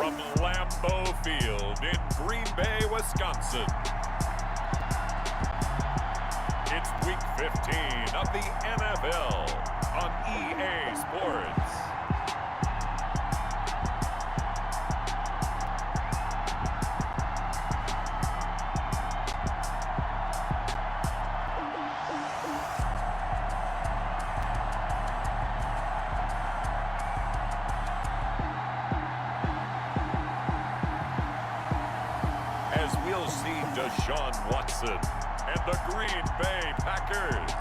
from Lambeau Field in Green Bay, Wisconsin. It's Week 15 of the NFL on EA Sports. As we'll see Deshaun Watson and the Green Bay Packers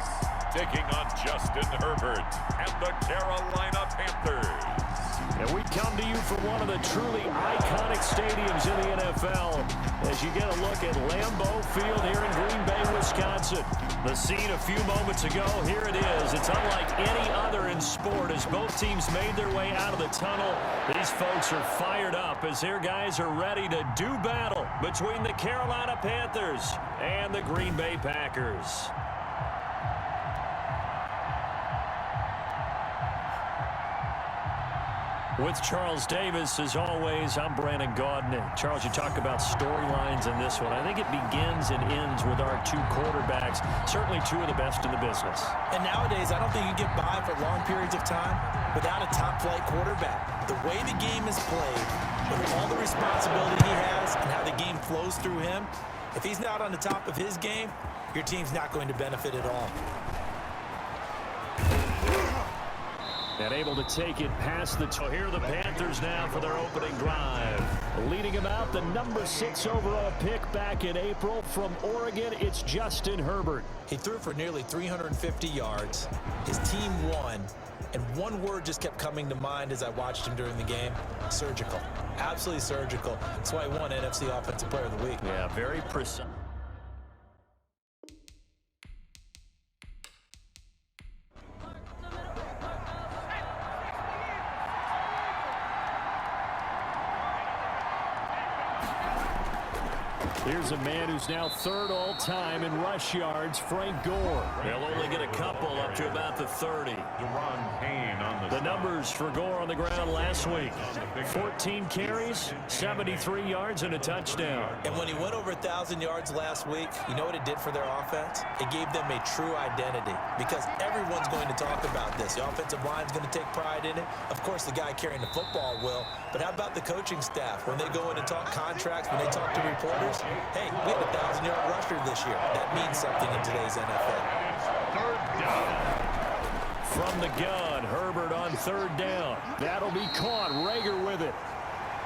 taking on Justin Herbert and the Carolina Panthers. And we come to you from one of the truly iconic stadiums in the NFL as you get a look at Lambeau Field here in Green Bay, Wisconsin. The scene a few moments ago, here it is. It's unlike any other in sport as both teams made their way out of the tunnel. These folks are fired up as their guys are ready to do battle between the Carolina Panthers and the Green Bay Packers. With Charles Davis, as always, I'm Brandon Gaudin. Charles, you talk about storylines in this one. I think it begins and ends with our two quarterbacks, certainly two of the best in the business. And nowadays, I don't think you can get by for long periods of time without a top-flight quarterback. The way the game is played, with all the responsibility he has and how the game flows through him, if he's not on the top of his game, your team's not going to benefit at all. And able to take it past the toe. Here are the Panthers now for their opening drive. Leading them out, the number 6 overall pick back in April from Oregon, it's Justin Herbert. He threw for nearly 350 yards. His team won. And one word just kept coming to mind as I watched him during the game: surgical. Absolutely surgical. That's why he won NFC Offensive Player of the Week. Yeah, very precise. Here's a man who's now third all-time in rush yards, Frank Gore. He'll only get a couple up to about the 30. The numbers for Gore on the ground last week: 14 carries, 73 yards, and a touchdown. And when he went over 1,000 yards last week, you know what it did for their offense? It gave them a true identity, because everyone's going to talk about this. The offensive line's going to take pride in it. Of course, the guy carrying the football will. But how about the coaching staff? When they go in and talk contracts, when they talk to reporters, hey, we had a 1,000-yard rusher this year. That means something in today's NFL. Third down. From the gun, Herbert on third down. That'll be caught. Rager with it.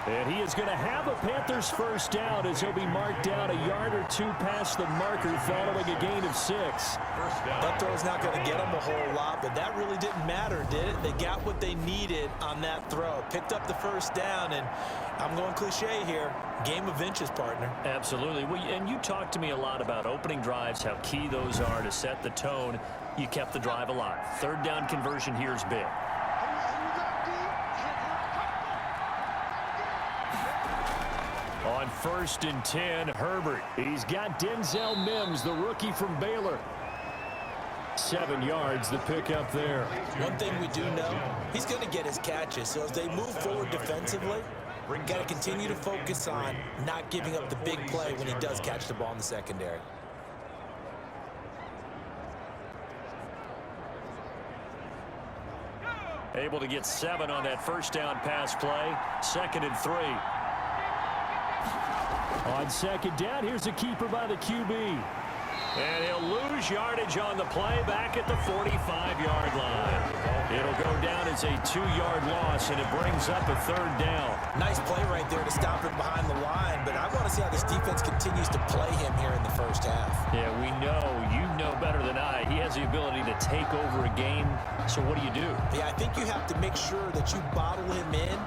And he is going to have a Panthers first down as he'll be marked down a yard or two past the marker following a gain of 6. That throw's not going to get them a whole lot, but that really didn't matter, did it? They got what they needed on that throw. Picked up the first down, and I'm going cliche here. Game of inches, partner. Absolutely. Well, and you talked to me a lot about opening drives, how key those are to set the tone. You kept the drive alive. Third down conversion here is big. On 1st and 10, Herbert. He's got Denzel Mims, the rookie from Baylor. 7 yards, the pickup there. One thing we do know, he's going to get his catches. So as they move forward defensively, we're going to continue to focus on not giving up the big play when he does catch the ball in the secondary. Able to get 7 on that first down pass play. 2nd and 3. On 2nd down, here's a keeper by the QB. And he'll lose yardage on the play back at the 45-yard line. It'll go down as a 2-yard loss, and it brings up a 3rd down. Nice play right there to stop him behind the line, but I want to see how this defense continues to play him here in the first half. Yeah, we know. You know better than I. He has the ability to take over a game, so what do you do? Yeah, I think you have to make sure that you bottle him in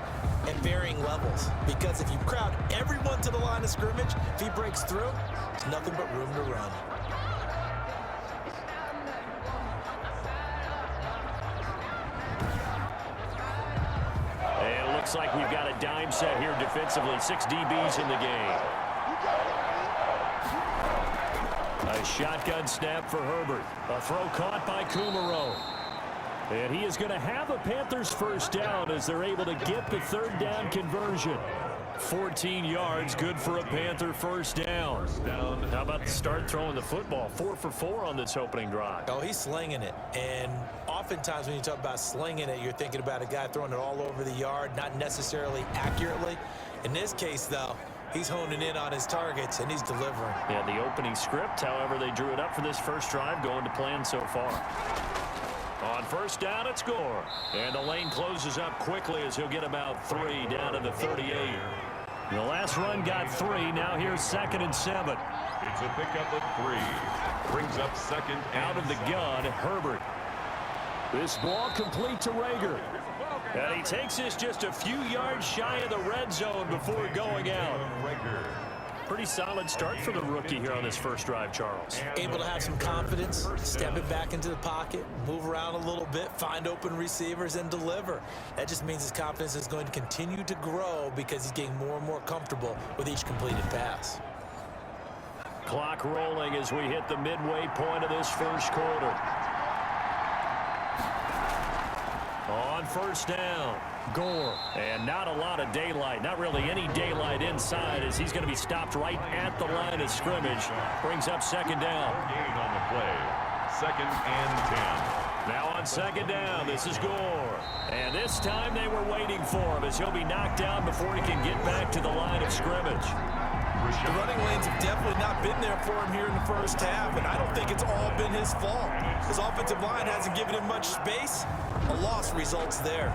at varying levels, because if you crowd everyone to the line of scrimmage, if he breaks through, there's nothing but room to run. And it looks like we've got a dime set here defensively. 6 DBs in the game. A shotgun snap for Herbert. A throw caught by Kumerow. And he is going to have a Panthers first down as they're able to get the 3rd down conversion. 14 yards, good for a Panther first down. How about the start throwing the football? 4 for 4 on this opening drive. Oh, he's slinging it. And oftentimes when you talk about slinging it, you're thinking about a guy throwing it all over the yard, not necessarily accurately. In this case, though, he's honing in on his targets, and he's delivering. Yeah, the opening script, however, they drew it up for this first drive, going to plan so far. On first down, it's Gore. And the lane closes up quickly as he'll get about 3 down to the 38. The last run got 3. Now here's 2nd and 7. It's a pickup of 3. Brings up 2nd out of the gun, Herbert. This ball complete to Rager. And he takes this just a few yards shy of the red zone before going out. Pretty solid start for the rookie here on this first drive, Charles. Able to have some confidence, step it back into the pocket, move around a little bit, find open receivers, and deliver. That just means his confidence is going to continue to grow because he's getting more and more comfortable with each completed pass. Clock rolling as we hit the midway point of this first quarter. On first down, Gore. And not a lot of daylight, not really any daylight inside as he's going to be stopped right at the line of scrimmage. Brings up 2nd down. Gain on the play. 2nd and 10. Now on 2nd down, this is Gore. And this time they were waiting for him as he'll be knocked down before he can get back to the line of scrimmage. The running lanes have definitely not been there for him here in the first half, and I don't think it's all been his fault. His offensive line hasn't given him much space. A loss results there.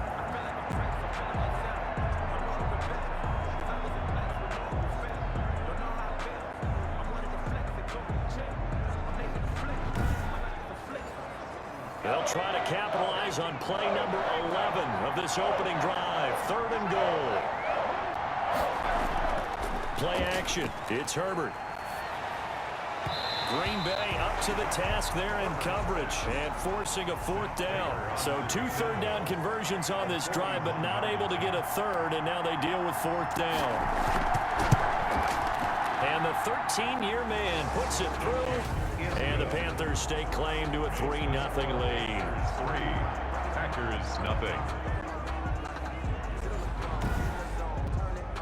They'll try to capitalize on play number 11 of this opening drive. 3rd and goal. Play action. It's Herbert. Green Bay up to the task there in coverage and forcing a 4th down. So 2 third down conversions on this drive, but not able to get a 3rd, and now they deal with 4th down. And the 13-year man puts it through, and the Panthers stake claim to a 3-0 lead. 3. Packers nothing.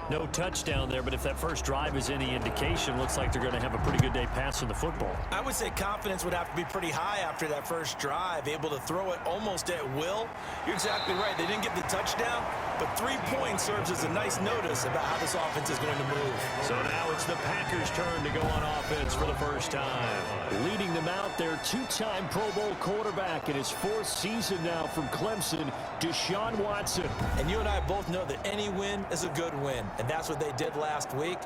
No touchdown there, but if that first drive is any indication, looks like they're going to have a pretty good day passing the football. I would say confidence would have to be pretty high after that first drive, able to throw it almost at will. You're exactly right. They didn't get the touchdown, but 3 points serves as a nice notice about how this offense is going to move. So now it's the Packers' turn to go on offense for the first time. Leading them out, their 2-time Pro Bowl quarterback in his 4th season now from Clemson, Deshaun Watson. And you and I both know that any win is a good win. And that's what they did last week.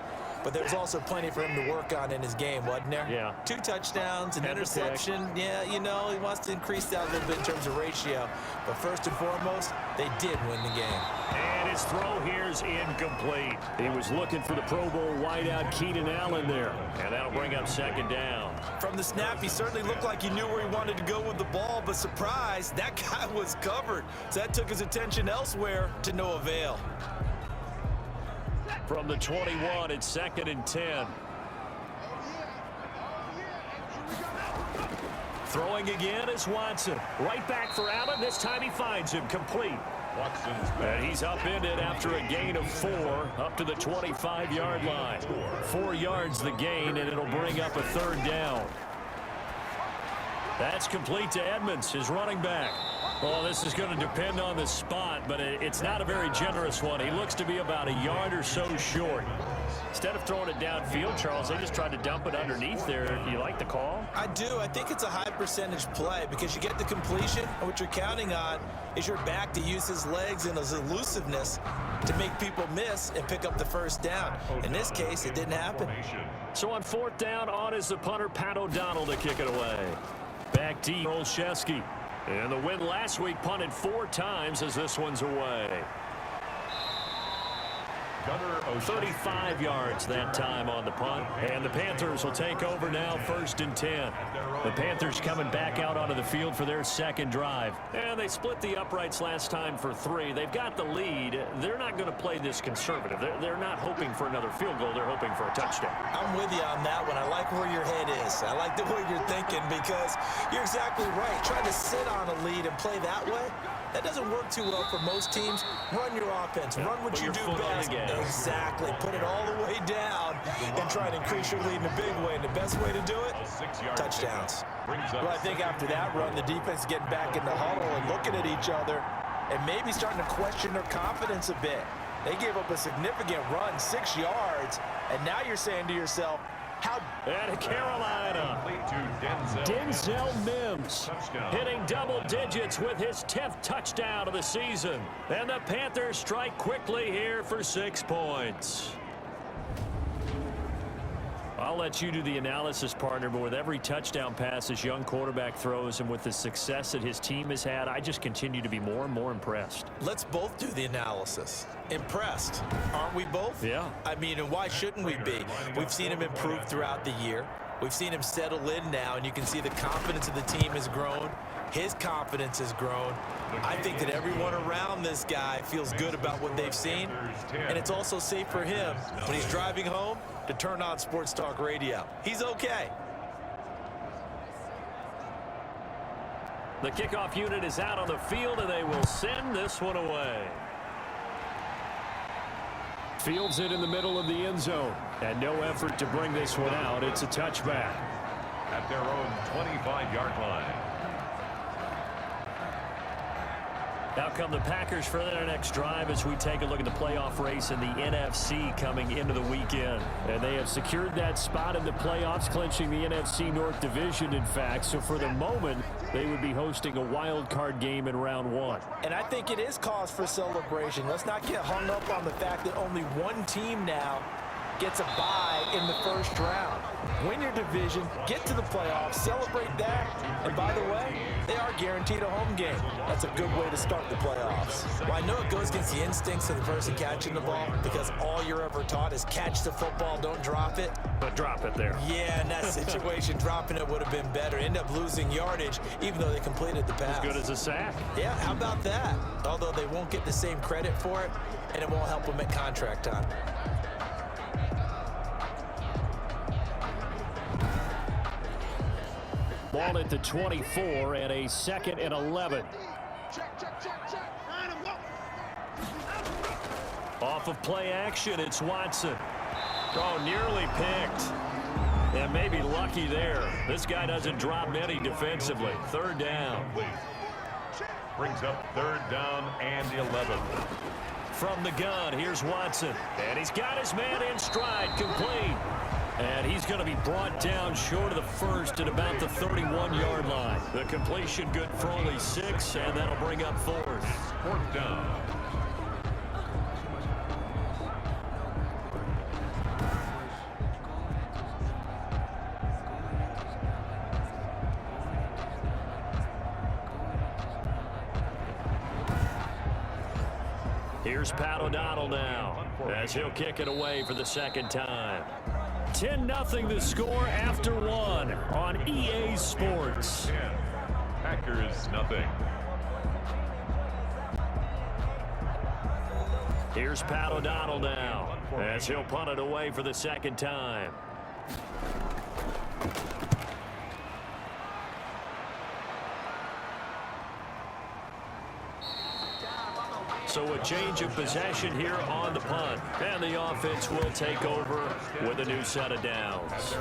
But there was also plenty for him to work on in his game, wasn't there? Yeah. 2 touchdowns, an interception. Yeah, you know, he wants to increase that a little bit in terms of ratio. But first and foremost, they did win the game. And his throw here is incomplete. He was looking for the Pro Bowl wideout Keenan Allen there. And that'll bring up 2nd down. From the snap, he certainly looked like he knew where he wanted to go with the ball. But surprise, that guy was covered. So that took his attention elsewhere to no avail. From the 21, it's 2nd and 10. Throwing again is Watson. Right back for Allen. This time he finds him complete. Watson's And he's upended after a gain of 4 up to the 25-yard line. 4 yards the gain, and it'll bring up a 3rd down. That's complete to Edmonds, his running back. Well, this is going to depend on the spot, but it's not a very generous one. He looks to be about a yard or so short. Instead of throwing it downfield, Charles, they just tried to dump it underneath there. You like the call? I do. I think it's a high percentage play because you get the completion, and what you're counting on is your back to use his legs and his elusiveness to make people miss and pick up the first down. In this case, it didn't happen. So on 4th down, on is the punter, Pat O'Donnell, to kick it away. Back to Olszewski. And the win last week punted 4 times as this one's away. 35 yards that time on the punt. And the Panthers will take over now, 1st and 10. The Panthers coming back out onto the field for their 2nd drive. And they split the uprights last time for 3. They've got the lead. They're not going to play this conservative. They're not hoping for another field goal. They're hoping for a touchdown. I'm with you on that one. I like where your head is. I like the way you're thinking because you're exactly right. Trying to sit on a lead and play that way, That doesn't work too well for most teams. Run your offense. Run what you do best. Exactly. Put it all the way down and try and increase your lead in a big way. And the best way to do it, touchdowns. Well, I think after that run, the defense is getting back in the huddle and looking at each other and maybe starting to question their confidence a bit. They gave up a significant run, 6 yards, and now you're saying to yourself, and Carolina, Denzel Mims hitting double digits with his 10th touchdown of the season. And the Panthers strike quickly here for 6 points. I'll let you do the analysis, partner, but with every touchdown pass this young quarterback throws and with the success that his team has had, I just continue to be more and more impressed. Let's both do the analysis. Impressed, aren't we both? Yeah. I mean, and why shouldn't we be? We've seen him improve throughout the year. We've seen him settle in now, and you can see the confidence of the team has grown. His confidence has grown. I think that everyone around this guy feels good about what they've seen, and it's also safe for him when he's driving home to turn on Sports Talk Radio. He's okay. The kickoff unit is out on the field, and they will send this one away. Fields it in the middle of the end zone, and no effort to bring this one out. It's a touchback. At their own 25-yard line. Out come the Packers for their next drive as we take a look at the playoff race in the NFC coming into the weekend. And they have secured that spot in the playoffs, clinching the NFC North Division, in fact. So for the moment, they would be hosting a wild card game in round 1. And I think it is cause for celebration. Let's not get hung up on the fact that only one team now gets a bye in the first round. Win your division, get to the playoffs, celebrate that, and by the way, they are guaranteed a home game. That's a good way to start the playoffs. Well, I know it goes against the instincts of the person catching the ball because all you're ever taught is catch the football, don't drop it. But drop it there. Yeah, in that situation, dropping it would have been better. End up losing yardage even though they completed the pass. As good as a sack. Yeah, how about that? Although they won't get the same credit for it, and it won't help them at contract time. Ball at the 24 and a 2nd and 11. Off of play action, it's Watson. Oh, nearly picked. And maybe lucky there. This guy doesn't drop many defensively. 3rd down. Brings up 3rd down and 11. From the gun, here's Watson. And he's got his man in stride, complete. And he's going to be brought down short of the first at about the 31-yard line. The completion good for only 6, and that'll bring up 4th. 4th down. Here's Pat O'Donnell now as he'll kick it away for the 2nd time. 10-0 the score after 1 on EA Sports. 10. Packers nothing. Here's Pat O'Donnell now as he'll punt it away for the 2nd time. So a change of possession here on the punt. And the offense will take over with a new set of downs.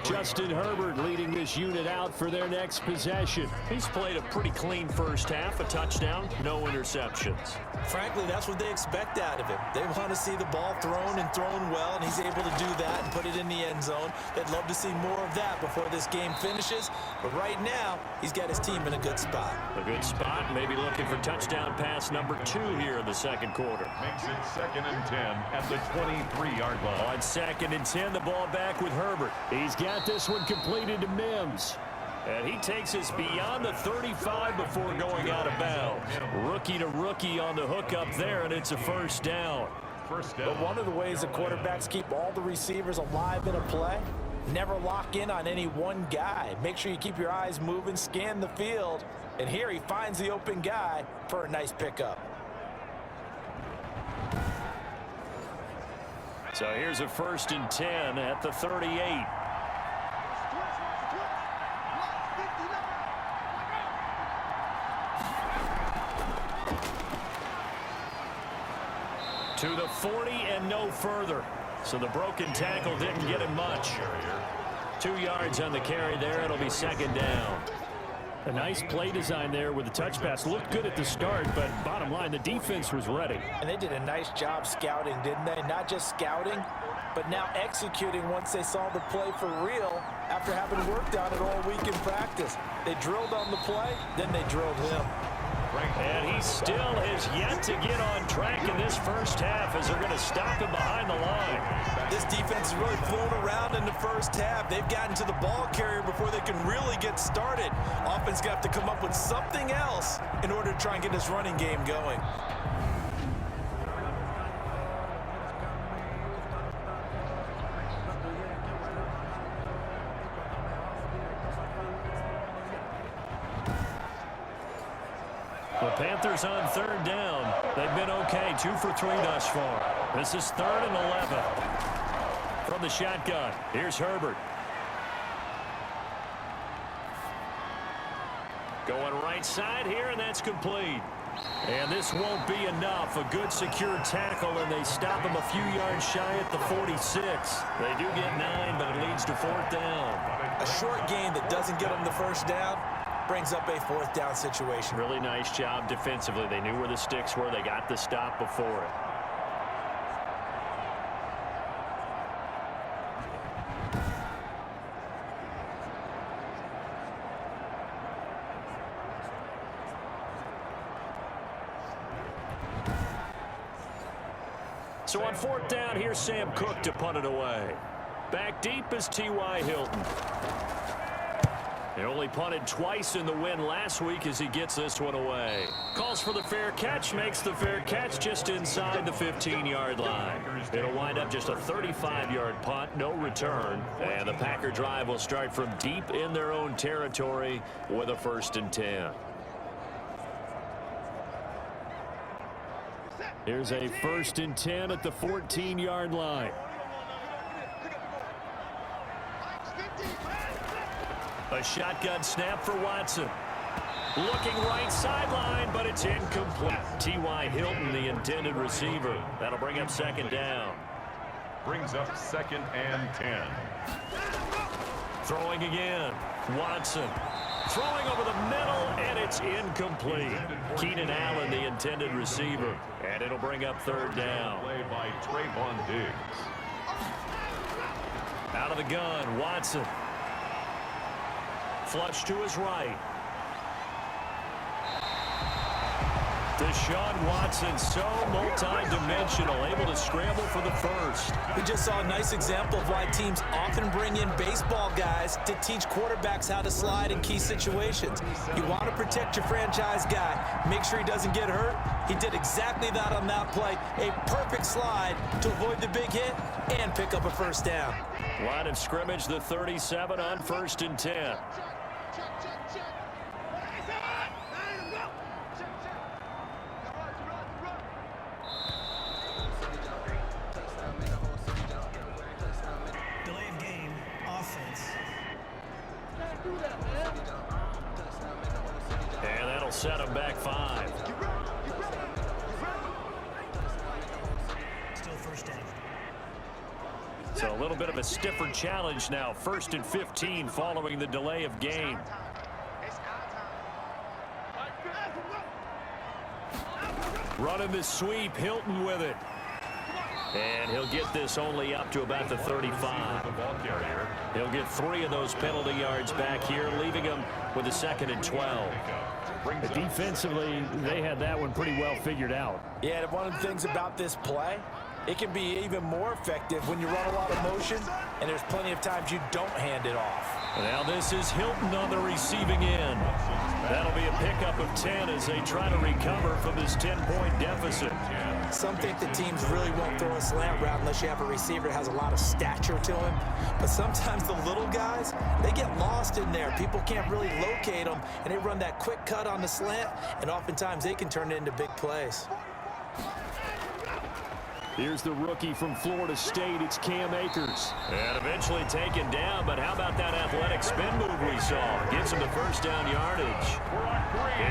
Justin Herbert leading this unit out for their next possession. He's played a pretty clean first half, a touchdown, no interceptions. Frankly, that's what they expect out of him. They want to see the ball thrown and thrown well, and he's able to do that and put it in the end zone. They'd love to see more of that before this game finishes. But right now, he's got his team in a good spot. A good spot, maybe looking for touchdown pass number 2 here in the 2nd quarter. Makes it 2nd and 10 at the 23-yard line. On 2nd and 10, the ball back with Herbert. He's got this one completed to Mims. And he takes us beyond the 35 before going out of bounds. Rookie to rookie on the hook up there, and it's a 1st down. But one of the ways the quarterbacks keep all the receivers alive in a play, never lock in on any one guy. Make sure you keep your eyes moving, scan the field. And here he finds the open guy for a nice pickup. So here's a 1st and 10 at the 38. To the 40 and no further. So the broken tackle didn't get him much. 2 yards on the carry there. It'll be second down. A nice play design there with the touch pass. Looked good at the start, but bottom line, the defense was ready. And they did a nice job scouting, didn't they? Not just scouting, but now executing once they saw the play for real after having worked on it all week in practice. They drilled on the play, then they drilled him. And he still has yet to get on track in this first half as they're going to stop him behind the line. This defense is really flown around in the first half. They've gotten to the ball carrier before they can really get started. Offense got to come up with something else in order to try and get this running game going. The Panthers on third down. They've been okay, 2 for 3 thus far. This is 3rd and 11. From the shotgun, here's Herbert. Going right side here, and that's complete. And this won't be enough. A good secure tackle, and they stop him a few yards shy at the 46. They do get 9, but it leads to 4th down. A short gain that doesn't get them the first down brings up a 4th down situation. Really nice job defensively. They knew where the sticks were. They got the stop before it. So on 4th down, here's Sam Cook to punt it away. Back deep is T.Y. Hilton. They only punted twice in the win last week as he gets this one away. Calls for the fair catch, makes the fair catch just inside the 15-yard line. It'll wind up just a 35-yard punt, no return. And the Packer drive will start from deep in their own territory with a 1st and 10. Here's a 1st and 10 at the 14-yard line. A shotgun snap for Watson. Looking right sideline, but it's incomplete. T.Y. Hilton, the intended receiver. That'll bring up 2nd down. Brings up 2nd and 10. Throwing again. Watson. Throwing over the middle, and it's incomplete. Keenan Allen, the intended receiver. And it'll bring up 3rd down. Play by Trayvon Diggs. Out of the gun, Watson. Flush to his right. Deshaun Watson, so multi-dimensional, able to scramble for the 1st. We just saw a nice example of why teams often bring in baseball guys to teach quarterbacks how to slide in key situations. You want to protect your franchise guy. Make sure he doesn't get hurt. He did exactly that on that play. A perfect slide to avoid the big hit and pick up a 1st down. Line of scrimmage, the 37 on 1st and 10. Delay of game, offense. And that'll set him back 5. Still 1st down. So a little bit of a stiffer challenge now. 1st and 15 following the delay of game. Running the sweep, Hilton with it. And he'll get this only up to about the 35. He'll get 3 of those penalty yards back here, leaving him with a 2nd and 12. Defensively, they had that one pretty well figured out. Yeah, and one of the things about this play, it can be even more effective when you run a lot of motion, and there's plenty of times you don't hand it off. Now this is Hilton on the receiving end. That'll be a pickup of 10 as they try to recover from this 10-point deficit. Some think the teams really won't throw a slant route unless you have a receiver that has a lot of stature to him. But sometimes the little guys, they get lost in there. People can't really locate them, and they run that quick cut on the slant, and oftentimes they can turn it into big plays. Here's the rookie from Florida State. It's Cam Akers. And eventually taken down, but how about that athletic spin move we saw? Gets him the 1st down yardage.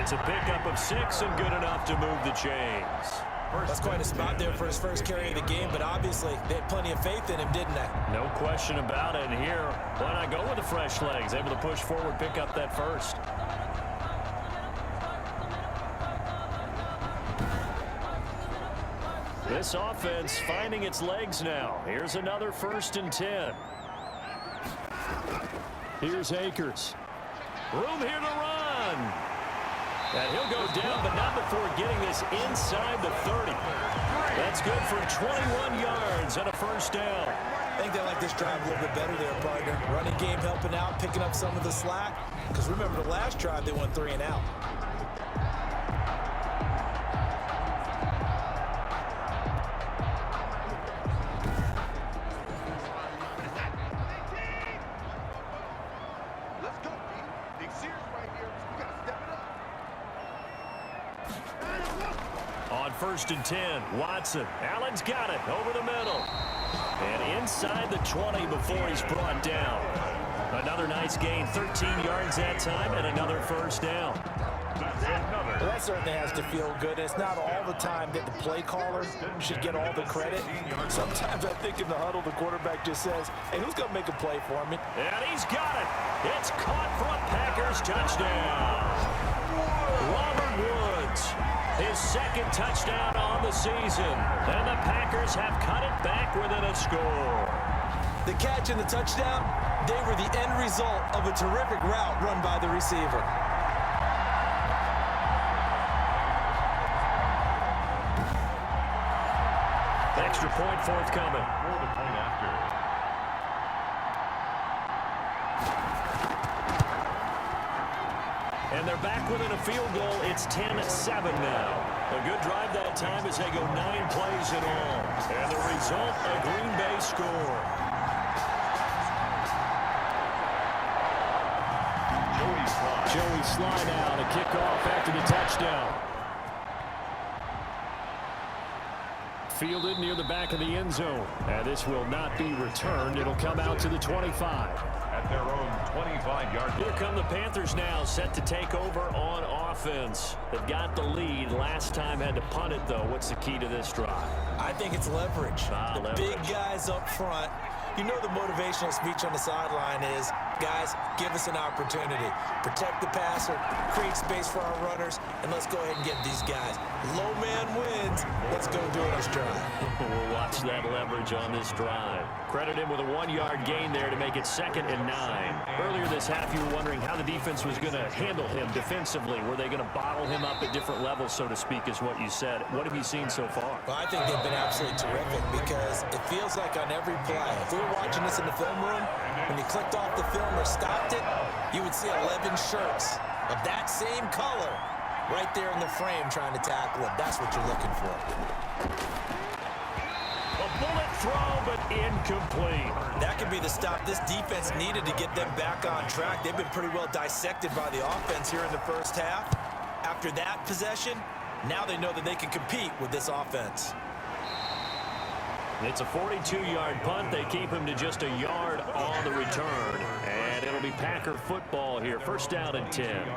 It's a pickup of 6 and good enough to move the chains. That's quite a spot there for his first carry of the game, but obviously they had plenty of faith in him, didn't they? No question about it. And here, why not go with the fresh legs? Able to push forward, pick up that first. This offense finding its legs now. Here's another 1st and 10. Here's Akers. Room here to run. And he'll go down, but not before getting this inside the 30. That's good for 21 yards and a first down. I think they like this drive a little bit better there, partner. Running game helping out, picking up some of the slack. Because remember, the last drive, they went 3 and out. On 1st and 10, Watson. Allen's got it over the middle. And inside the 20 before he's brought down. Another nice gain, 13 yards that time, and another first down. Well, that certainly has to feel good. It's not all the time that the play caller should get all the credit. Sometimes I think in the huddle, the quarterback just says, hey, who's going to make a play for me? And he's got it. It's caught for a Packers touchdown. Robert Woods, his 2nd touchdown on the season. And the Packers have cut it back within a score. The catch and the touchdown, they were the end result of a terrific route run by the receiver. Extra point forthcoming. For the point after. And they're back within a field goal. It's 10-7 now. A good drive that time as they go 9 plays in all. And the result, a Green Bay score. Joey Slye now to kick off after the touchdown. Fielded near the back of the end zone. And this will not be returned. It'll come out to the 25. At their own 25-yard line. Here come the Panthers now, set to take over on offense. They've got the lead. Last time had to punt it, though. What's the key to this drive? I think it's leverage. Leverage. Big guys up front. You know the motivational speech on the sideline is, guys, give us an opportunity. Protect the passer, create space for our runners, and let's go ahead and get these guys. Low man wins. Let's go do it on this drive. We'll watch that leverage on this drive. Credit him with a 1-yard gain there to make it 2nd and 9. Earlier this half, you were wondering how the defense was going to handle him defensively. Were they going to bottle him up at different levels, so to speak, is what you said. What have you seen so far? Well, I think they've been absolutely terrific because it feels like on every play, if we were watching this in the film room, when you clicked off the film or stopped it, you would see 11 shirts of that same color right there in the frame trying to tackle it. That's what you're looking for. A bullet throw, but incomplete. That could be the stop this defense needed to get them back on track. They've been pretty well dissected by the offense here in the first half. After that possession, now they know that they can compete with this offense. It's a 42-yard punt. They keep him to just a yard on the return. And it'll be Packer football here. 1st down and 10.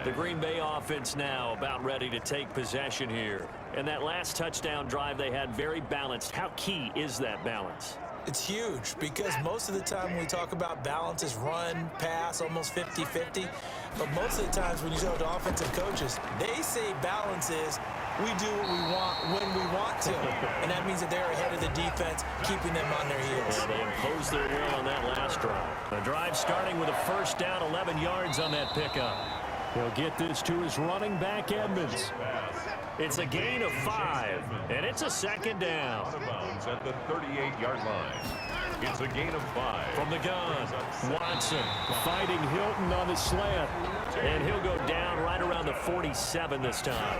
The Green Bay offense now about ready to take possession here. And that last touchdown drive they had very balanced. How key is that balance? It's huge because most of the time when we talk about balance is run, pass, almost 50-50. But most of the times when you talk to offensive coaches, they say balance is we do what we want when we want to. And that means that they're ahead of the defense, keeping them on their heels. Yeah, they imposed their will on that last drive. The drive starting with a 1st down, 11 yards on that pickup. He'll get this to his running back, Edmonds. It's a gain of 5, and it's a 2nd down. Out of bounds at the 38-yard line. It's a gain of 5. From the gun, Watson fighting Hilton on the slant. And he'll go down right around the 47 this time.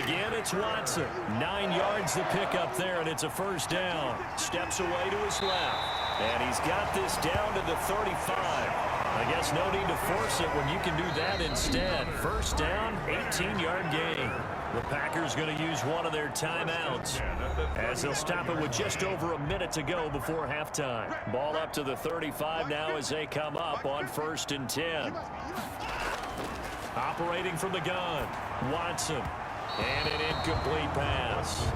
Again, it's Watson. 9 yards to pick up there, and it's a 1st down. Steps away to his left. And he's got this down to the 35. I guess no need to force it when you can do that instead. 1st down, 18-yard gain. The Packers going to use one of their timeouts as they'll stop it with just over a minute to go before halftime. Ball up to the 35 now as they come up on 1st and 10. Operating from the gun, Watson. And an incomplete pass.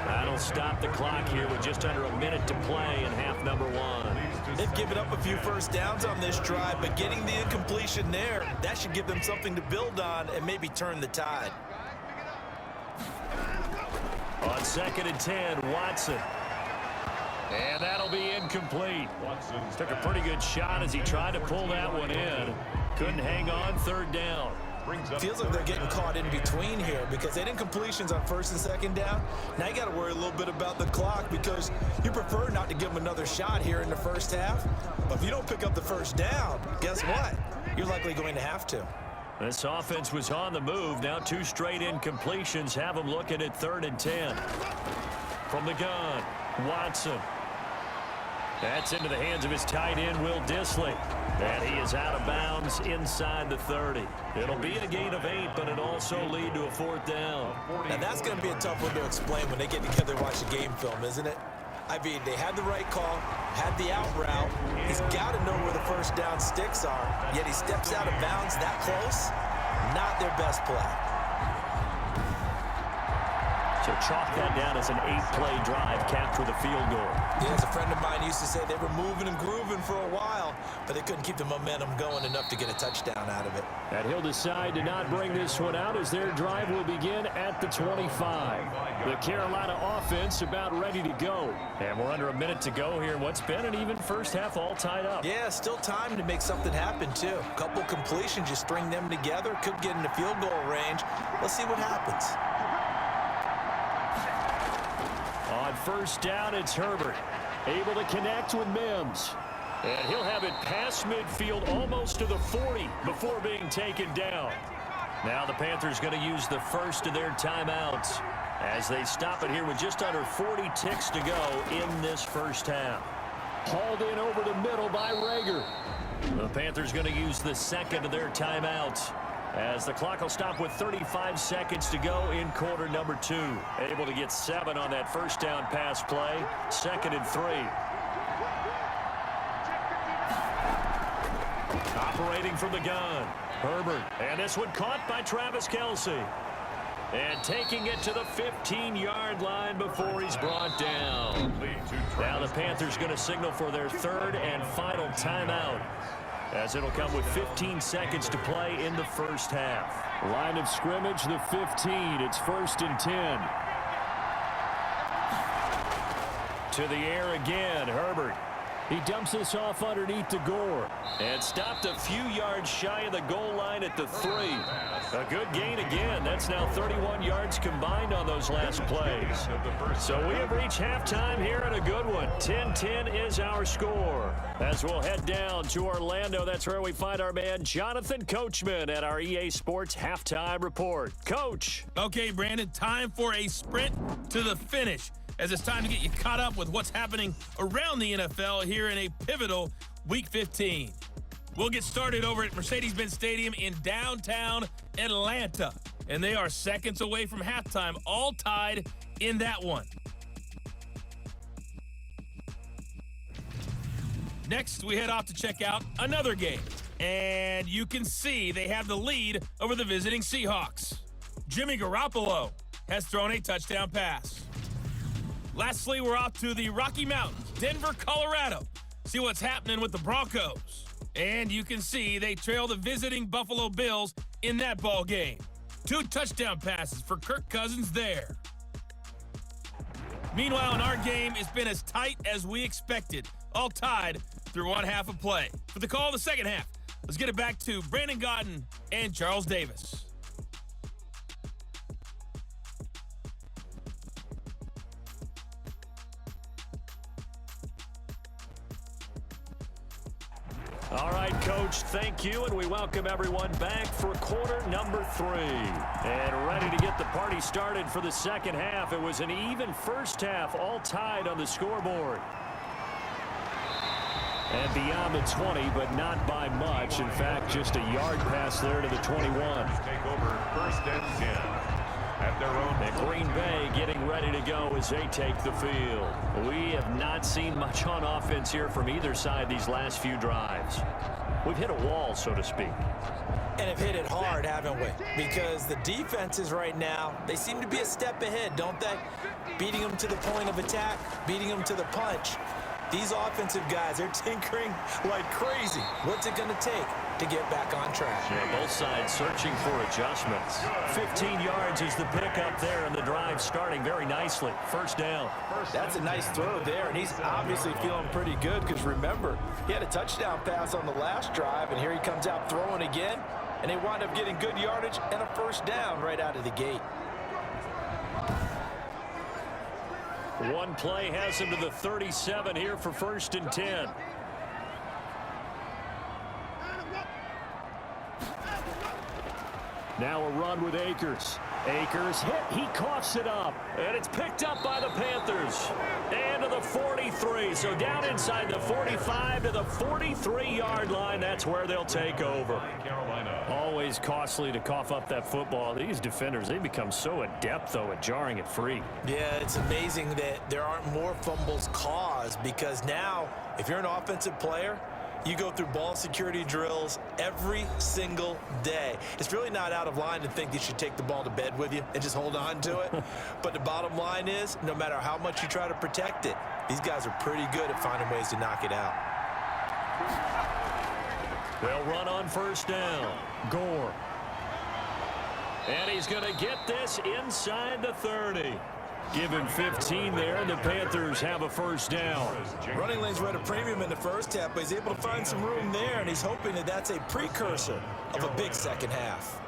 That'll stop the clock here with just under a minute to play in half number one. They've given up a few first downs on this drive, but getting the incompletion there, that should give them something to build on and maybe turn the tide. On 2nd and 10, Watson. And that'll be incomplete. Took a pretty good shot as he tried to pull that one in. Couldn't hang on 3rd down. Feels like they're getting caught in between here because they did incompletions on 1st and 2nd down. Now you got to worry a little bit about the clock because you prefer not to give them another shot here in the first half. But if you don't pick up the 1st down, guess what? You're likely going to have to. This offense was on the move. Now 2 straight incompletions have them looking at 3rd and 10. From the gun, Watson. That's into the hands of his tight end, Will Dissly. And he is out of bounds inside the 30. It'll be a gain of 8, but it'll also lead to a 4th down. Now that's going to be a tough one to explain when they get together and watch the game film, isn't it? I mean, they had the right call, had the out route. He's got to know where the 1st down sticks are, yet he steps out of bounds that close. Not their best play. So chalk that down as an 8-play drive capped with a field goal. Yeah, as a friend of mine used to say, they were moving and grooving for a while, but they couldn't keep the momentum going enough to get a touchdown out of it. And he'll decide to not bring this one out as their drive will begin at the 25. The Carolina offense about ready to go. And we're under a minute to go here in what's been an even first half, all tied up. Yeah, still time to make something happen, too. A couple completions, just string them together. Could get into field goal range. Let's see what happens. On 1st down, it's Herbert. Able to connect with Mims. And he'll have it past midfield almost to the 40 before being taken down. Now the Panthers going to use the first of their timeouts as they stop it here with just under 40 ticks to go in this first half. Hauled in over the middle by Reagor. The Panthers going to use the second of their timeouts as the clock will stop with 35 seconds to go in quarter number 2. Able to get 7 on that 1st down pass play. 2nd and 3. Operating from the gun, Herbert. And this one caught by Travis Kelce. And taking it to the 15-yard line before he's brought down. Now the Panthers going to signal for their 3rd and final timeout, as it'll come with 15 seconds to play in the first half. Line of scrimmage, the 15. It's 1st and 10. To the air again, Herbert. He dumps this off underneath the Gore. And stopped a few yards shy of the goal line at the 3. A good gain again. That's now 31 yards combined on those last plays. So we have reached halftime here in a good one. 10-10 is our score. As we'll head down to Orlando, that's where we find our man Jonathan Coachman at our EA Sports Halftime Report. Coach. Okay, Brandon, time for a sprint to the finish, as it's time to get you caught up with what's happening around the NFL here in a pivotal Week 15. We'll get started over at Mercedes-Benz Stadium in downtown Atlanta, and they are seconds away from halftime, all tied in that one. Next, we head off to check out another game, and you can see they have the lead over the visiting Seahawks. Jimmy Garoppolo has thrown a touchdown pass. Lastly, we're off to the Rocky Mountains, Denver, Colorado. See what's happening with the Broncos. And you can see they trail the visiting Buffalo Bills in that ball game. 2 touchdown passes for Kirk Cousins there. Meanwhile, in our game, it's been as tight as we expected, all tied through one half of play. For the call of the second half, let's get it back to Brandon Gaudin and Charles Davis. All right, Coach, thank you, and we welcome everyone back for quarter number 3. And ready to get the party started for the second half. It was an even first half, all tied on the scoreboard. And beyond the 20, but not by much. In fact, just a yard pass there to the 21. Take over 1st and 10. At their own. And Green Bay getting ready to go as they take the field. We have not seen much on offense here from either side these last few drives. We've hit a wall, so to speak. And have hit it hard, haven't we? Because the defenses right now, they seem to be a step ahead, don't they? Beating them to the point of attack, beating them to the punch. These offensive guys, they're tinkering like crazy. What's it going to take to get back on track? Yeah, both sides searching for adjustments. 15 yards is the pickup there, and the drive starting very nicely. First down. That's a nice throw there, and he's obviously feeling pretty good because, remember, he had a touchdown pass on the last drive, and here he comes out throwing again, and they wind up getting good yardage and a first down right out of the gate. One play has him to the 37 here for 1st and 10. Now a run with Akers. Akers hit. He coughs it up. And it's picked up by the Panthers. And to the 43. So down inside the 45 to the 43-yard line. That's where they'll take over. Always costly to cough up that football. These defenders, they become so adept, though, at jarring it free. Yeah, it's amazing that there aren't more fumbles caused because now, if you're an offensive player, you go through ball security drills every single day. It's really not out of line to think you should take the ball to bed with you and just hold on to it. But the bottom line is, no matter how much you try to protect it, these guys are pretty good at finding ways to knock it out. They'll run on first down. Gore. And he's going to get this inside the 30. Give him 15 there, and the Panthers have a first down. Running lanes were at a premium in the first half, but he's able to find some room there, and he's hoping that that's a precursor of a big second half.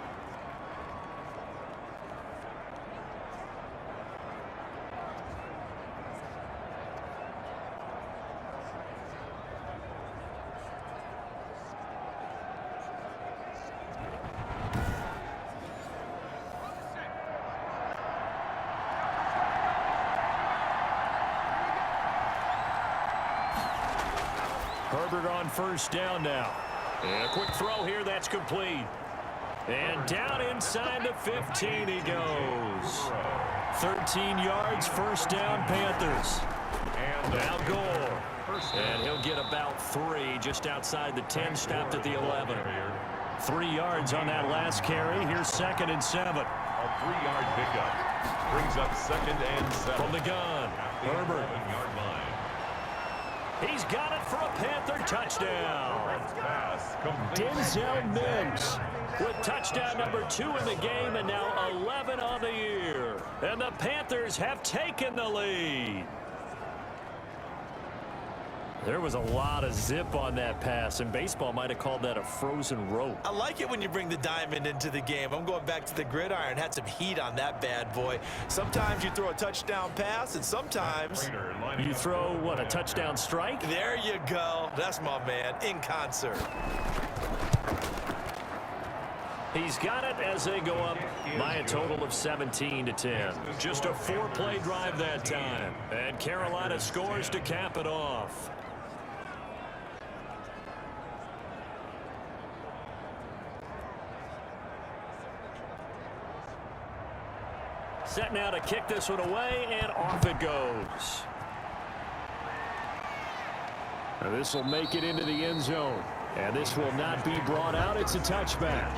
Herbert on first down now. And a quick throw here, that's complete. And down inside the 15 he goes. 13 yards, first down, Panthers. And now Gore. And he'll get about 3 just outside the 10, stopped at the 11. 3 yards on that last carry. Here's 2nd and 7. A 3-yard pickup brings up 2nd and 7. From the gun, Herbert. He's got it for a Panther touchdown. Denzel Mims with touchdown number 2 in the game and now 11 on the year. And the Panthers have taken the lead. There was a lot of zip on that pass, and baseball might have called that a frozen rope. I like it when you bring the diamond into the game. I'm going back to the gridiron. Had some heat on that bad boy. Sometimes you throw a touchdown pass, and sometimes you throw, what, a touchdown strike? There you go. That's my man, in concert. He's got it as they go up by a total of 17-10. Just a 4-play drive that time. And Carolina scores to cap it off. Set now to kick this one away, and off it goes. Now this will make it into the end zone. And this will not be brought out. It's a touchback.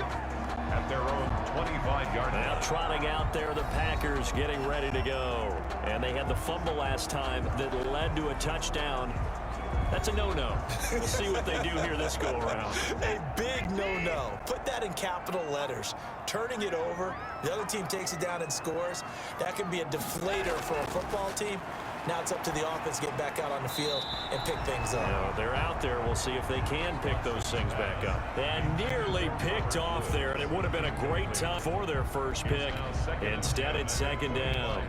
At their own 25-yard line. Now trotting out there, the Packers getting ready to go. And they had the fumble last time that led to a touchdown. That's a no-no. We'll see what they do here this go-around. A big no-no. Put that in capital letters. Turning it over, the other team takes it down and scores. That can be a deflator for a football team. Now it's up to the offense to get back out on the field and pick things up. No, they're out there. We'll see if they can pick those things back up. And nearly picked off there, and it would have been a great time for their first pick. Instead, it's 2nd down.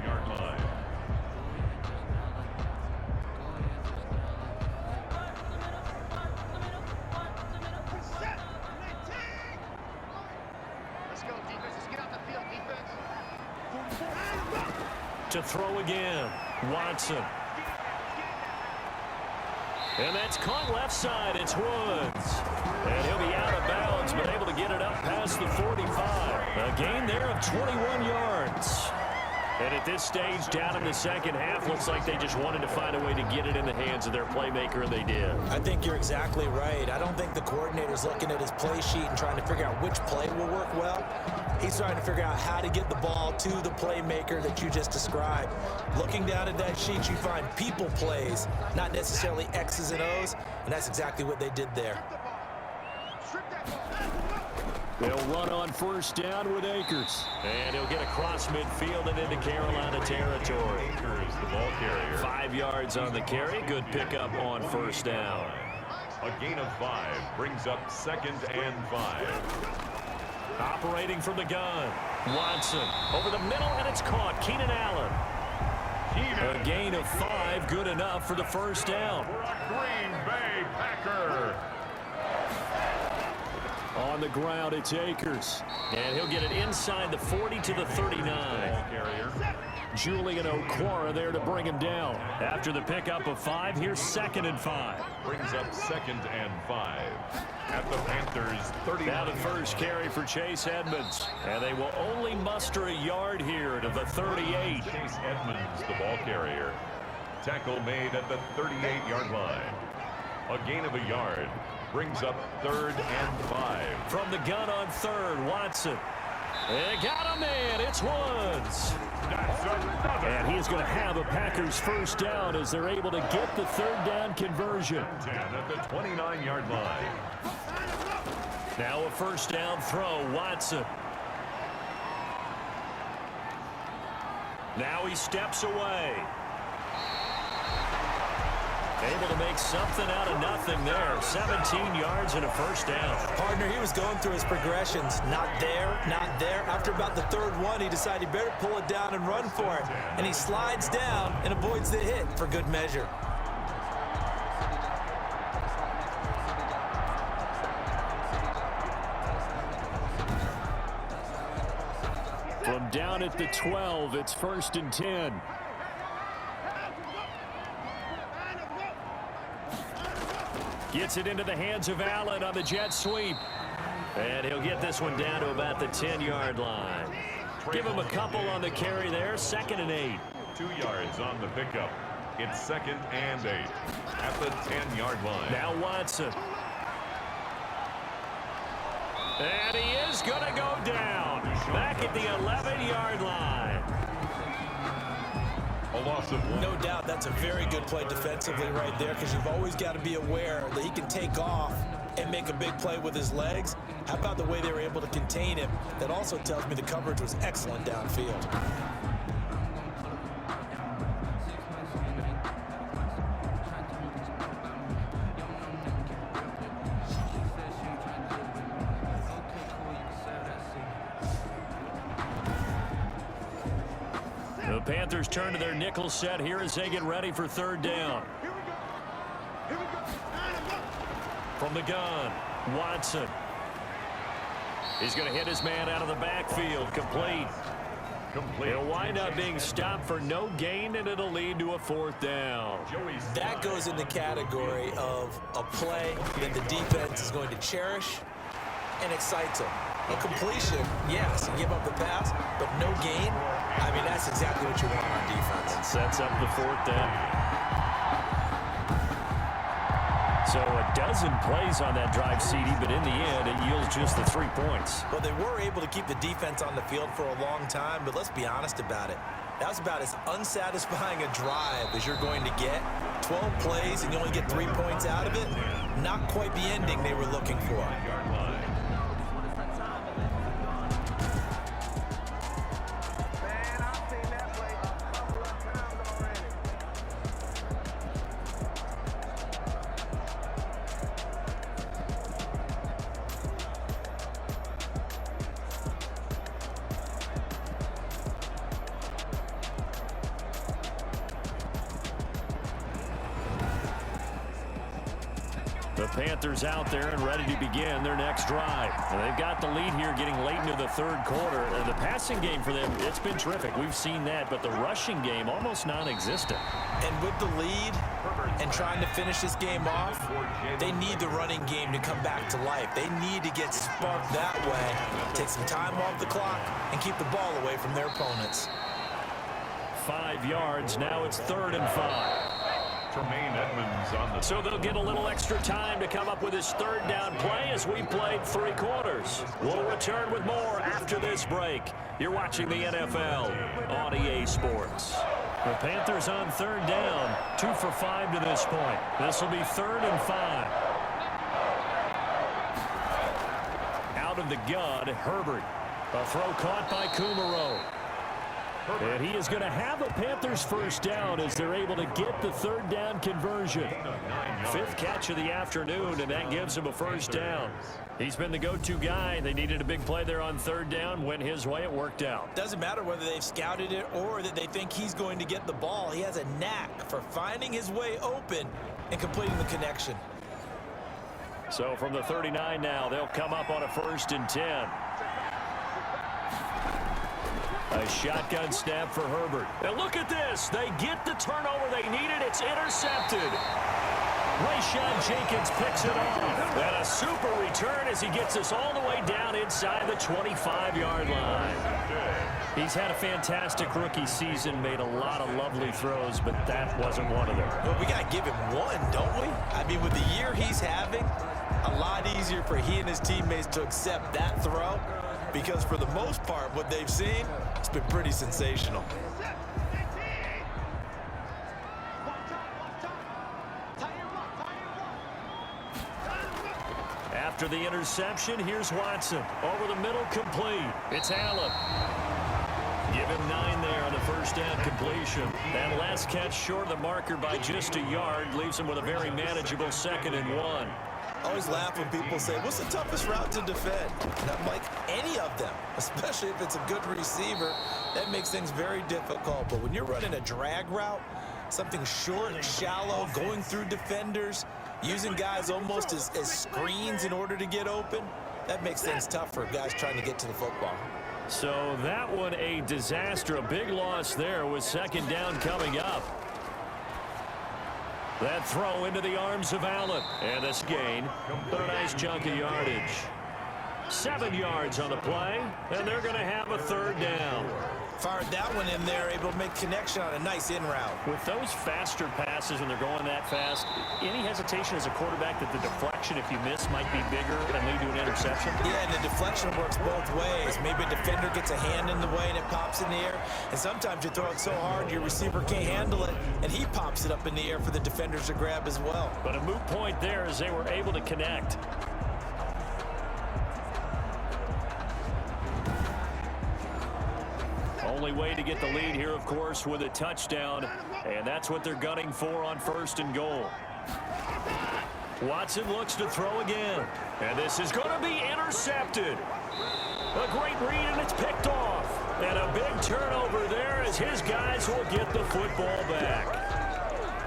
To throw again, Watson. And that's caught left side. It's Woods. And he'll be out of bounds, but able to get it up past the 45. A gain there of 21 yards. And at this stage, down in the second half, looks like they just wanted to find a way to get it in the hands of their playmaker, and they did. I think you're exactly right. I don't think the coordinator's looking at his play sheet and trying to figure out which play will work well. He's trying to figure out how to get the ball to the playmaker that you just described. Looking down at that sheet, you find people plays, not necessarily X's and O's, and that's exactly what they did there. They'll run on first down with Akers. And he'll get across midfield and into Carolina territory. Akers, the ball carrier. 5 yards on the carry. Good pickup on first down. A gain of 5 brings up 2nd and 5. Operating from the gun. Watson over the middle, and it's caught. Keenan Allen. A gain of 5, good enough for the first down. For a Green Bay Packer. On the ground, it's Akers. And he'll get it inside the 40 to the 39. Carrier. Julian Okwara there to bring him down. After the pickup of 5, here's 2nd and 5. Brings up 2nd and 5. At the Panthers' 39. Now the first carry for Chase Edmonds. And they will only muster a yard here to the 38. Chase Edmonds, the ball carrier. Tackle made at the 38-yard line. A gain of a yard. Brings up 3rd and 5. From the gun on 3rd, Watson. They got him in. It's Woods. And he's going to have a Packers first down as they're able to get the 3rd down conversion. 10 at the 29-yard line. Now a first down throw, Watson. Now he steps away. Able to make something out of nothing there. 17 yards and a first down. Partner, he was going through his progressions. Not there, not there. After about the 3rd one, he decided he better pull it down and run for it. And he slides down and avoids the hit for good measure. From down at the 12, it's 1st and 10. Gets it into the hands of Allen on the jet sweep. And he'll get this one down to about the 10-yard line. Give him a couple on the carry there. 2nd and 8. 2 yards on the pickup. It's 2nd and 8 at the 10-yard line. Now Watson. And he is going to go down. Back at the 11-yard line. A loss of 1. No doubt that's a very good play defensively right there, because you've always got to be aware that he can take off and make a big play with his legs. How about the way they were able to contain him? That also tells me the coverage was excellent downfield. The Panthers turn to their nickel set here as they get ready for 3rd down. From the gun, Watson. He's going to hit his man out of the backfield. Complete. He'll wind up being stopped for no gain, and it'll lead to a 4th down. That goes in the category of a play that the defense is going to cherish and excites them. A completion, yes, you give up the pass, but no gain. I mean, that's exactly what you want on defense. Sets up the 4th down. So a dozen plays on that drive, CD, but in the end, it yields just the 3 points. Well, they were able to keep the defense on the field for a long time, but let's be honest about it. That was about as unsatisfying a drive as you're going to get. 12 plays and you only get 3 points out of it. Not quite the ending they were looking for. The Panthers out there and ready to begin their next drive. And they've got the lead here getting late into the 3rd quarter. And the passing game for them, it's been terrific. We've seen that, but the rushing game almost non-existent. And with the lead and trying to finish this game off, they need the running game to come back to life. They need to get sparked that way, take some time off the clock, and keep the ball away from their opponents. 5 yards. Now it's 3rd and 5. Tremaine Edmonds on the... So they'll get a little extra time to come up with his 3rd down play as we played 3 quarters. We'll return with more after this break. You're watching the NFL on EA Sports. The Panthers on 3rd down, 2 for 5 to this point. This will be 3rd and 5. Out of the gun, Herbert. A throw caught by Kumaro. And he is going to have a Panthers 1st down as they're able to get the 3rd down conversion. 5th catch of the afternoon, and that gives him a 1st down. He's been the go-to guy. They needed a big play there on 3rd down. Went his way. It worked out. Doesn't matter whether they've scouted it or that they think he's going to get the ball. He has a knack for finding his way open and completing the connection. So from the 39 now, they'll come up on a 1st and 10. A shotgun snap for Herbert. And look at this. They get the turnover they needed. It's intercepted. Rayshawn Jenkins picks it off. And a super return as he gets us all the way down inside the 25-yard line. He's had a fantastic rookie season, made a lot of lovely throws, but that wasn't one of them. Well, we got to give him one, don't we? I mean, with the year he's having, a lot easier for he and his teammates to accept that throw because for the most part, what they've seen, it's been pretty sensational. After the interception, here's Watson. Over the middle, complete. It's Allen. Give him 9 there on the 1st down completion. That last catch short of the marker by just a yard leaves him with a very manageable 2nd and 1. I always laugh when people say, what's the toughest route to defend? And I'm like, any of them, especially if it's a good receiver. That makes things very difficult. But when you're running a drag route, something short and shallow, going through defenders, using guys almost as screens in order to get open, that makes things tough for guys trying to get to the football. So that one a disaster. A big loss there with 2nd down coming up. That throw into the arms of Allen. And this gain, a nice chunk of yardage. 7 yards on the play, and they're going to have a 3rd down. Fired that one in there, able to make connection on a nice in route. With those faster passes when they're going that fast, any hesitation as a quarterback that the deflection, if you miss, might be bigger and lead to an interception? Yeah, and the deflection works both ways. Maybe a defender gets a hand in the way and it pops in the air. And sometimes you throw it so hard your receiver can't handle it, and he pops it up in the air for the defenders to grab as well. But a moot point there as they were able to connect. Only way to get the lead here, of course, with a touchdown, and that's what they're gunning for on 1st and goal. Watson looks to throw again, and this is going to be intercepted. A great read, and it's picked off. And a big turnover there as his guys will get the football back.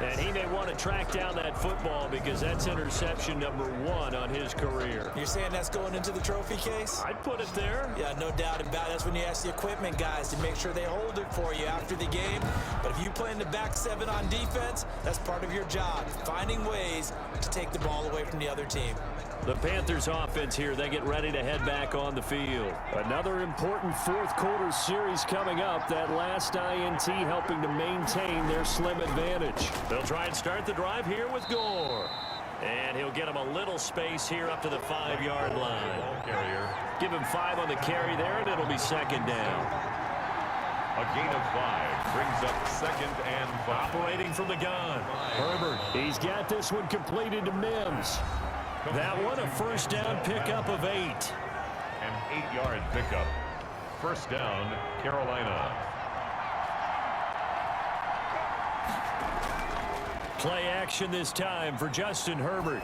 And he may want to track down that football because that's interception number 1 on his career. You're saying that's going into the trophy case? I'd put it there. Yeah, no doubt about it. That's when you ask the equipment guys to make sure they hold it for you after the game. But if you play in the back 7 on defense, that's part of your job, finding ways to take the ball away from the other team. The Panthers offense here, they get ready to head back on the field. Another important 4th quarter series coming up. That last INT helping to maintain their slim advantage. They'll try and start the drive here with Gore. And he'll get him a little space here up to the 5-yard line. Give him 5 on the carry there, and it'll be 2nd down. A gain of 5 brings up 2nd and 5. Operating from the gun. Herbert, he's got this one completed to Mims. That one a 1st down pickup of 8. An 8-yard pickup. 1st down, Carolina. Play action this time for Justin Herbert.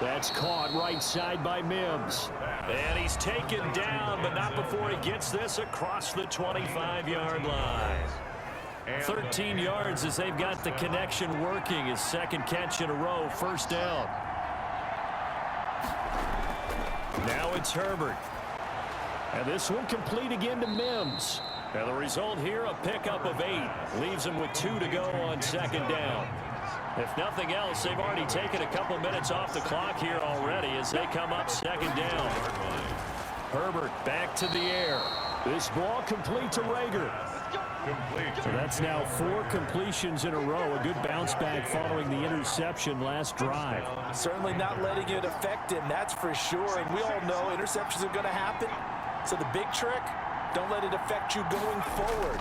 That's caught right side by Mims. And he's taken down, but not before he gets this across the 25-yard line. 13 yards as they've got the connection working. His 2nd catch in a row, 1st down. Now it's Herbert. And this one complete again to Mims. And the result here, a pickup of 8. Leaves him with 2 to go on 2nd down. If nothing else, they've already taken a couple minutes off the clock here already as they come up 2nd down. Herbert back to the air. This ball complete to Rager. So that's now 4 completions in a row. A good bounce back following the interception last drive. Certainly not letting it affect him, that's for sure. And we all know interceptions are going to happen. So the big trick, don't let it affect you going forward.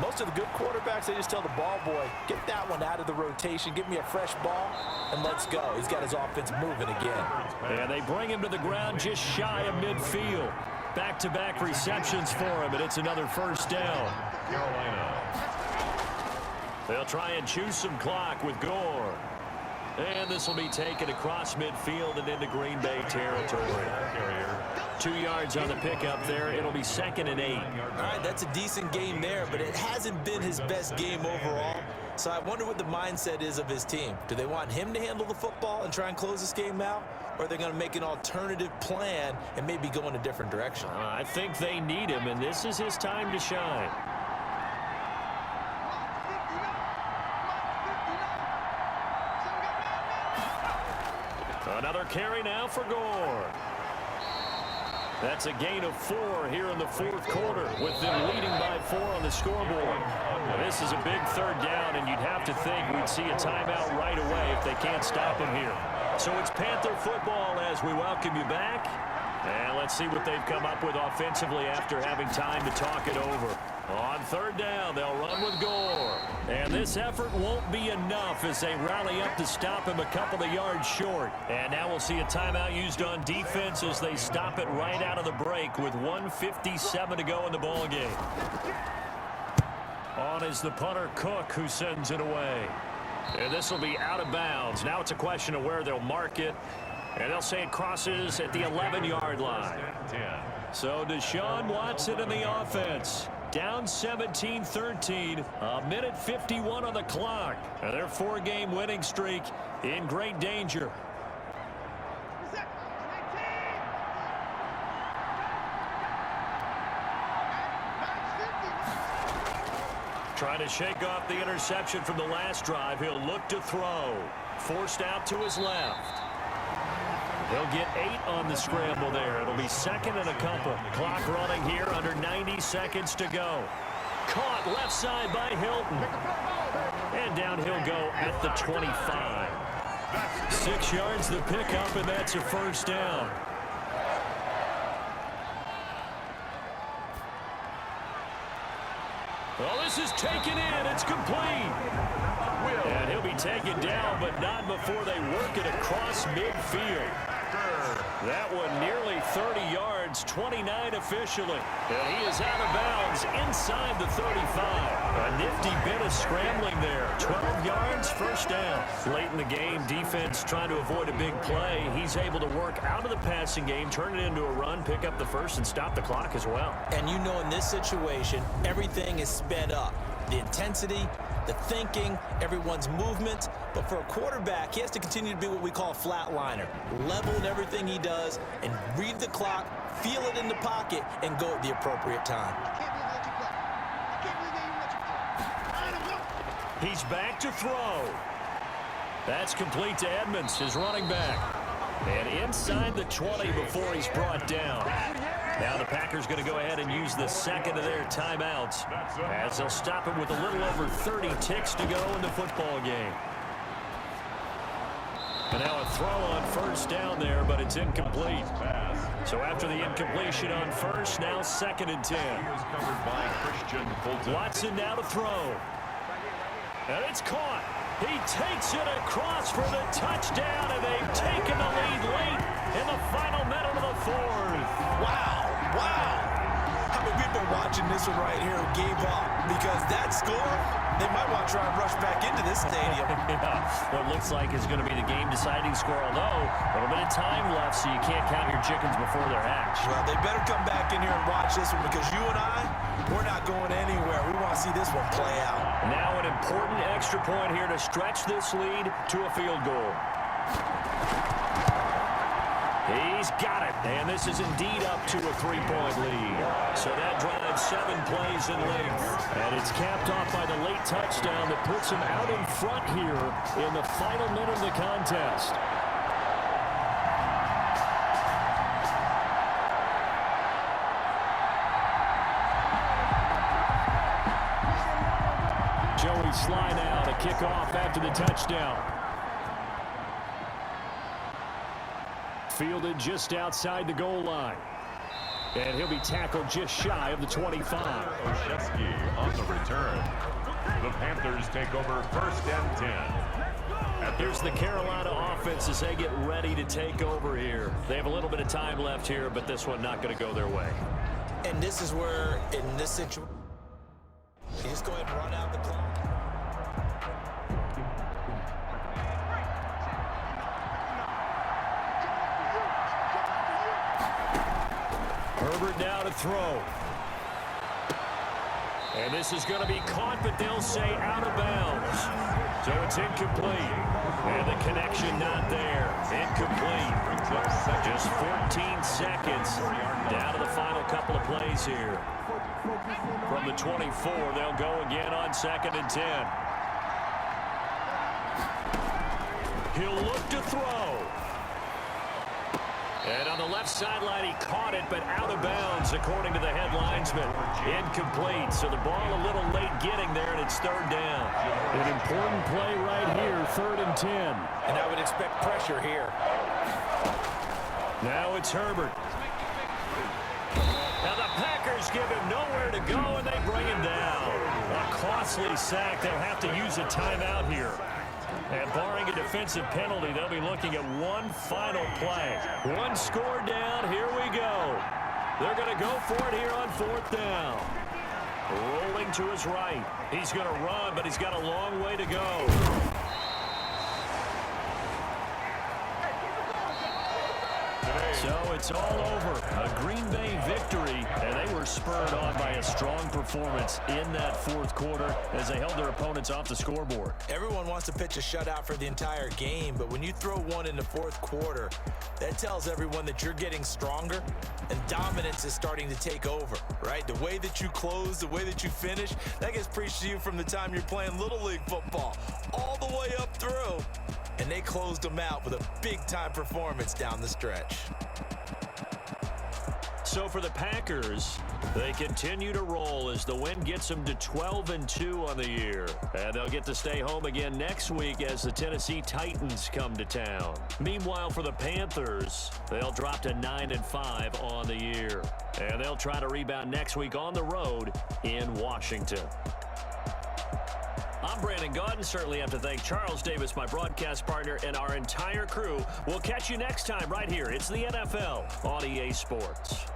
Most of the good quarterbacks, they just tell the ball boy, get that one out of the rotation, give me a fresh ball, and let's go. He's got his offense moving again. And they bring him to the ground just shy of midfield. Back-to-back receptions for him, and it's another first down. Carolina. They'll try and choose some clock with Gore. And this will be taken across midfield and into Green Bay territory. 2 yards on the pickup there. It'll be 2nd and 8. All right, that's a decent game there, but it hasn't been his best game overall. So I wonder what the mindset is of his team. Do they want him to handle the football and try and close this game out? Or are they going to make an alternative plan and maybe go in a different direction? I think they need him, and this is his time to shine. Another carry now for Gore. That's a gain of 4 here in the 4th quarter, with them leading by 4 on the scoreboard. Now, this is a big 3rd down, and you'd have to think we'd see a timeout right away if they can't stop him here. So it's Panther football as we welcome you back. And let's see what they've come up with offensively after having time to talk it over. On 3rd down, they'll run with Gore. And this effort won't be enough as they rally up to stop him a couple of yards short. And now we'll see a timeout used on defense as they stop it right out of the break with 1:57 to go in the ballgame. On is the punter, Cook, who sends it away. And this will be out of bounds. Now it's a question of where they'll mark it. And they'll say it crosses at the 11-yard line. So Deshaun Watson in the offense. Down 17-13. 1:51 on the clock. And their 4-game winning streak in great danger. Trying to shake off the interception from the last drive. He'll look to throw. Forced out to his left. He'll get 8 on the scramble there. It'll be 2nd and a couple. Clock running here under 90 seconds to go. Caught left side by Hilton. And down he'll go at the 25. 6 yards the pickup, and that's a first down. Well, this is taken in. It's complete. And he'll be taken down, but not before they work it across midfield. That one nearly 30 yards, 29 officially. And he is out of bounds inside the 35. A nifty bit of scrambling there. 12 yards, first down. Late in the game, defense trying to avoid a big play. He's able to work out of the passing game, turn it into a run, pick up the first, and stop the clock as well. And you know in this situation, everything is sped up. The intensity, the thinking, everyone's movement. But for a quarterback, he has to continue to be what we call a flatliner. Level in everything he does and read the clock, feel it in the pocket, and go at the appropriate time. He's back to throw. That's complete to Edmonds, his running back. And inside the 20 before he's brought down. Now the Packers going to go ahead and use the 2nd of their timeouts as they'll stop him with a little over 30 ticks to go in the football game. And now a throw on first down there, but it's incomplete. So after the incompletion on first, now 2nd and 10. Watson now to throw. And it's caught. He takes it across for the touchdown, and they've taken the lead late in the final minute of the 4th. Wow, wow. How many people are watching this one right here who gave up? Because that score, they might want to try and rush back into this stadium. Yeah, what looks like is going to be the game-deciding score, although a little bit of time left, so you can't count your chickens before they're hatched. Well, they better come back in here and watch this one because you and I, we're not going anywhere. We want to see this one play out. Now an important extra point here to stretch this lead to a field goal. He's got it, and this is indeed up to a 3-point lead. So that drives 7 plays in length, and it's capped off by the late touchdown that puts him out in front here in the final minute of the contest. baseline now to kick off after the touchdown. Fielded just outside the goal line. And he'll be tackled just shy of the 25. Olszewski on the return. The Panthers take over 1st and 10. Here's the Carolina offense as they get ready to take over here. They have a little bit of time left here, but this one not going to go their way. And this is where, in this situation, you just go ahead and run out the clock. Herbert now to throw. And this is going to be caught, but they'll say out of bounds. So it's incomplete. And the connection not there. Incomplete. Just 14 seconds down to the final couple of plays here. From the 24, they'll go again on 2nd and 10. He'll look to throw. And on the left sideline, he caught it, but out of bounds, according to the head linesman. Incomplete, so the ball a little late getting there, and it's 3rd down. An important play right here, 3rd and 10. And I would expect pressure here. Now it's Herbert. Now the Packers give him nowhere to go, and they bring him down. A costly sack. They'll have to use a timeout here. And barring a defensive penalty, they'll be looking at one final play. One score down. Here we go. They're going to go for it here on 4th down. Rolling to his right. He's going to run, but he's got a long way to go. So it's all over. A Green Bay victory, and they were spurred on by a strong performance in that 4th quarter as they held their opponents off the scoreboard. Everyone wants to pitch a shutout for the entire game, but when you throw one in the 4th quarter, that tells everyone that you're getting stronger and dominance is starting to take over, right? The way that you close, the way that you finish, that gets preached to you from the time you're playing Little League football all the way up through. And they closed them out with a big-time performance down the stretch. So for the Packers, they continue to roll as the win gets them to 12-2 on the year. And they'll get to stay home again next week as the Tennessee Titans come to town. Meanwhile, for the Panthers, they'll drop to 9-5 on the year. And they'll try to rebound next week on the road in Washington. I'm Brandon Gaudin. Certainly have to thank Charles Davis, my broadcast partner, and our entire crew. We'll catch you next time right here. It's the NFL on EA Sports.